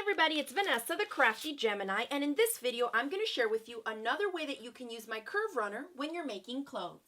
everybody, it's Vanessa, the Crafty Gemini, and in this video I'm going to share with you another way that you can use my curve runner when you're making clothes.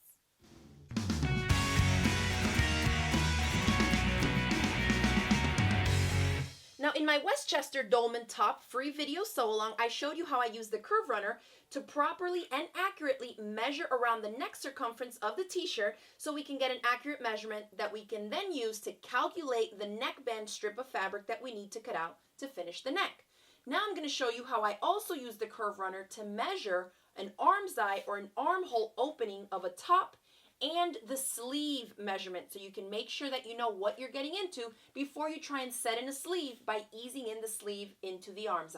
Now in my Westchester Dolman Top free video sew-along, I showed you how I use the curve runner to properly and accurately measure around the neck circumference of the t-shirt so we can get an accurate measurement that we can then use to calculate the neckband strip of fabric that we need to cut out to finish the neck. Now I'm going to show you how I also use the curve runner to measure an armscye or an armhole opening of a top and the sleeve measurement, so you can make sure that you know what you're getting into before you try and set in a sleeve by easing in the sleeve into the armscye.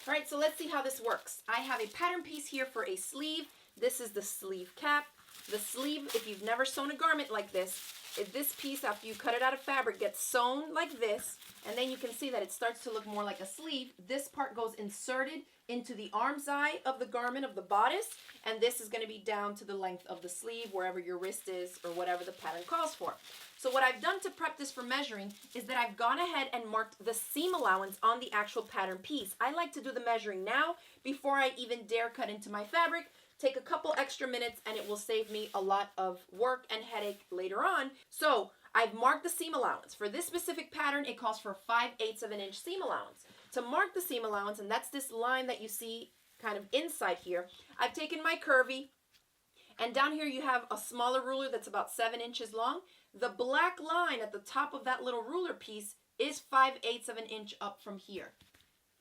All right, so let's see how this works. I have a pattern piece here for a sleeve. This is the sleeve cap. The sleeve, if you've never sewn a garment like this, is this piece, after you cut it out of fabric, gets sewn like this, and then you can see that it starts to look more like a sleeve. This part goes inserted into the armscye of the garment, of the bodice, and this is going to be down to the length of the sleeve, wherever your wrist is or whatever the pattern calls for. So what I've done to prep this for measuring is that I've gone ahead and marked the seam allowance on the actual pattern piece. I like to do the measuring now before I even dare cut into my fabric. Take a couple extra minutes and it will save me a lot of work and headache later on. So I've marked the seam allowance. For this specific pattern, it calls for 5/8 of an inch seam allowance. To mark the seam allowance, and that's this line that you see kind of inside here, I've taken my curvy, and down here you have a smaller ruler that's about 7 inches long. The black line at the top of that little ruler piece is 5/8 of an inch up from here.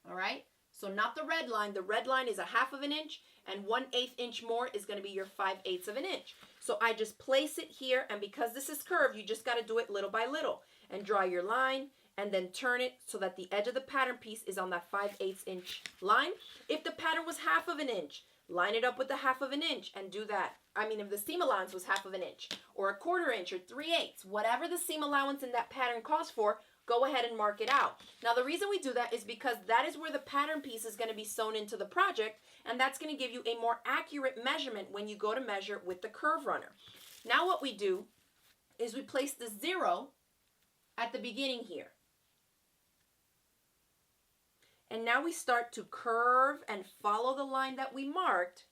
All right? So not the red line. The red line is 1/2 of an inch, and 1/8 inch more is going to be your 5/8 of an inch. So I just place it here, and because this is curved, you just got to do it little by little. And draw your line, and then turn it so that the edge of the pattern piece is on that 5/8 inch line. If the pattern was 1/2 of an inch, line it up with the 1/2 of an inch and do that. I mean, if the seam allowance was 1/2 of an inch, or 1/4 inch, or 3/8, whatever the seam allowance in that pattern calls for, go ahead and mark it out. Now the reason we do that is because that is where the pattern piece is going to be sewn into the project, and that's going to give you a more accurate measurement when you go to measure with the curve runner. Now what we do is we place the 0 at the beginning here. And now we start to curve and follow the line that we marked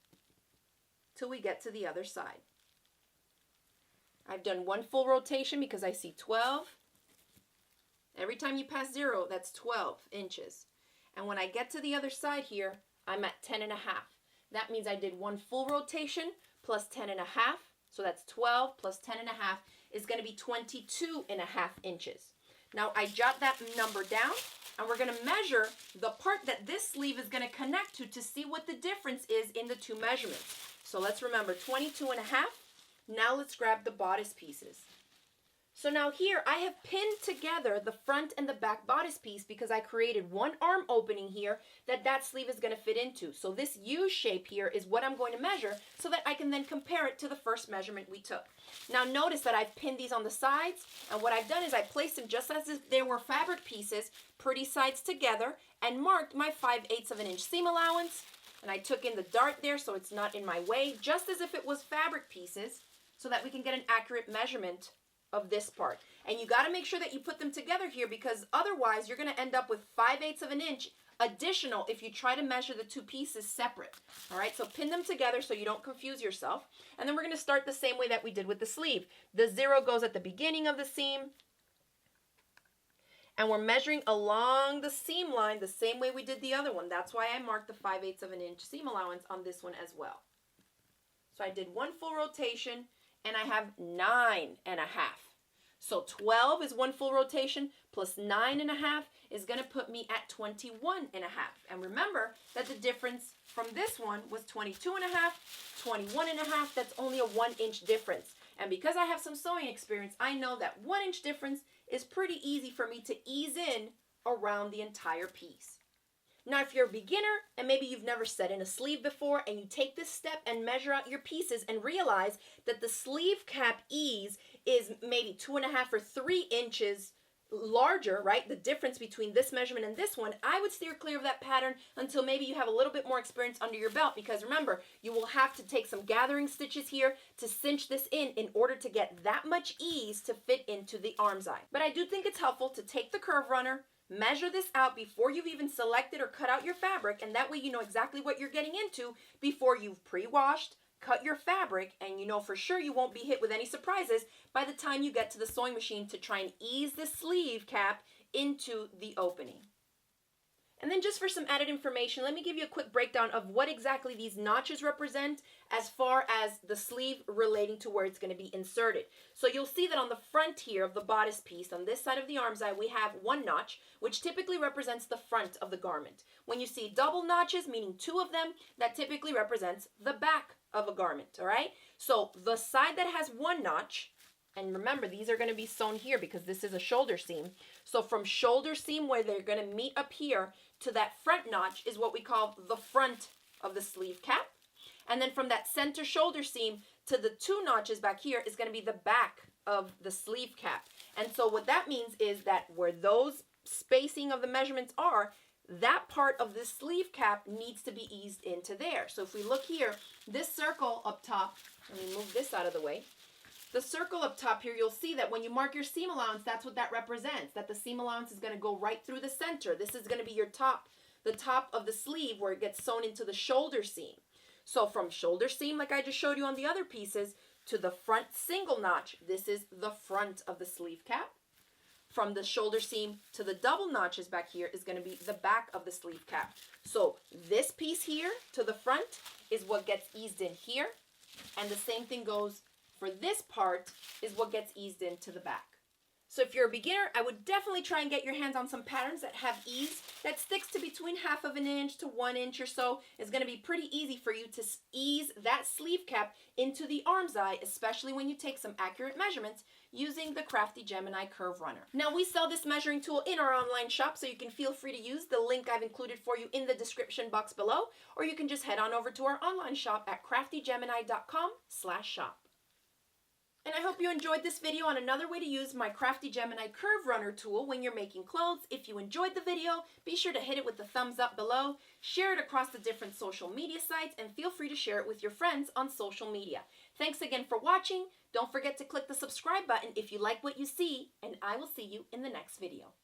till we get to the other side. I've done one full rotation because I see 12. Every time you pass 0, that's 12 inches. And when I get to the other side here, I'm at 10.5. That means I did one full rotation plus 10.5. So that's 12 plus 10.5 is going to be 22.5 inches. Now I jot that number down, and we're going to measure the part that this sleeve is going to connect to see what the difference is in the two measurements. So let's remember 22.5. Now let's grab the bodice pieces. So now here I have pinned together the front and the back bodice piece because I created one arm opening here that sleeve is going to fit into. So this U shape here is what I'm going to measure so that I can then compare it to the first measurement we took. Now notice that I've pinned these on the sides, and what I've done is I placed them just as if they were fabric pieces, pretty sides together, and marked my 5/8 of an inch seam allowance. And I took in the dart there so it's not in my way, just as if it was fabric pieces, so that we can get an accurate measurement of this part. And you got to make sure that you put them together here, because otherwise you're going to end up with 5/8 of an inch additional if you try to measure the two pieces separate. All right, so pin them together so you don't confuse yourself. And then we're going to start the same way that we did with the sleeve. The 0 goes at the beginning of the seam, and we're measuring along the seam line the same way we did the other one. That's why I marked the 5/8 of an inch seam allowance on this one as well. So I did one full rotation, and I have 9.5. So 12 is one full rotation plus 9.5 is going to put me at 21.5. And remember that the difference from this one was 22.5, 21.5. That's only a 1 inch difference. And because I have some sewing experience, I know that 1 inch difference is pretty easy for me to ease in around the entire piece. Now, if you're a beginner and maybe you've never set in a sleeve before, and you take this step and measure out your pieces and realize that the sleeve cap ease is maybe 2.5 or 3 inches larger, right? The difference between this measurement and this one, I would steer clear of that pattern until maybe you have a little bit more experience under your belt, because remember, you will have to take some gathering stitches here to cinch this in order to get that much ease to fit into the armscye. But I do think it's helpful to take the curve runner, Measure this out before you've even selected or cut out your fabric, and that way you know exactly what you're getting into before you've pre-washed, cut your fabric, and you know for sure you won't be hit with any surprises by the time you get to the sewing machine to try and ease the sleeve cap into the opening. And then just for some added information, let me give you a quick breakdown of what exactly these notches represent as far as the sleeve relating to where it's going to be inserted. So you'll see that on the front here of the bodice piece, on this side of the arm side, we have one notch, which typically represents the front of the garment. When you see double notches, meaning two of them, that typically represents the back of a garment, all right? So the side that has one notch, and remember, these are going to be sewn here because this is a shoulder seam. So from shoulder seam where they're going to meet up here to that front notch is what we call the front of the sleeve cap. And then from that center shoulder seam to the two notches back here is going to be the back of the sleeve cap. And so what that means is that where those spacing of the measurements are, that part of the sleeve cap needs to be eased into there. So if we look here, this circle up top, let me move this out of the way. The circle up top here, you'll see that when you mark your seam allowance, that's what that represents, that the seam allowance is going to go right through the center. This is going to be your top, the top of the sleeve where it gets sewn into the shoulder seam. So from shoulder seam, like I just showed you on the other pieces, to the front single notch, this is the front of the sleeve cap. From the shoulder seam to the double notches back here is going to be the back of the sleeve cap. So this piece here to the front is what gets eased in here, and the same thing goes for this part is what gets eased into the back. So if you're a beginner, I would definitely try and get your hands on some patterns that have ease, that sticks to between 1/2 inch to 1 inch or so. It's going to be pretty easy for you to ease that sleeve cap into the arm's eye, especially when you take some accurate measurements using the Crafty Gemini Curve Runner. Now we sell this measuring tool in our online shop, so you can feel free to use the link I've included for you in the description box below, or you can just head on over to our online shop at craftygemini.com/shop. And I hope you enjoyed this video on another way to use my Crafty Gemini Curve Runner tool when you're making clothes. If you enjoyed the video, be sure to hit it with the thumbs up below, share it across the different social media sites, and feel free to share it with your friends on social media. Thanks again for watching. Don't forget to click the subscribe button if you like what you see, and I will see you in the next video.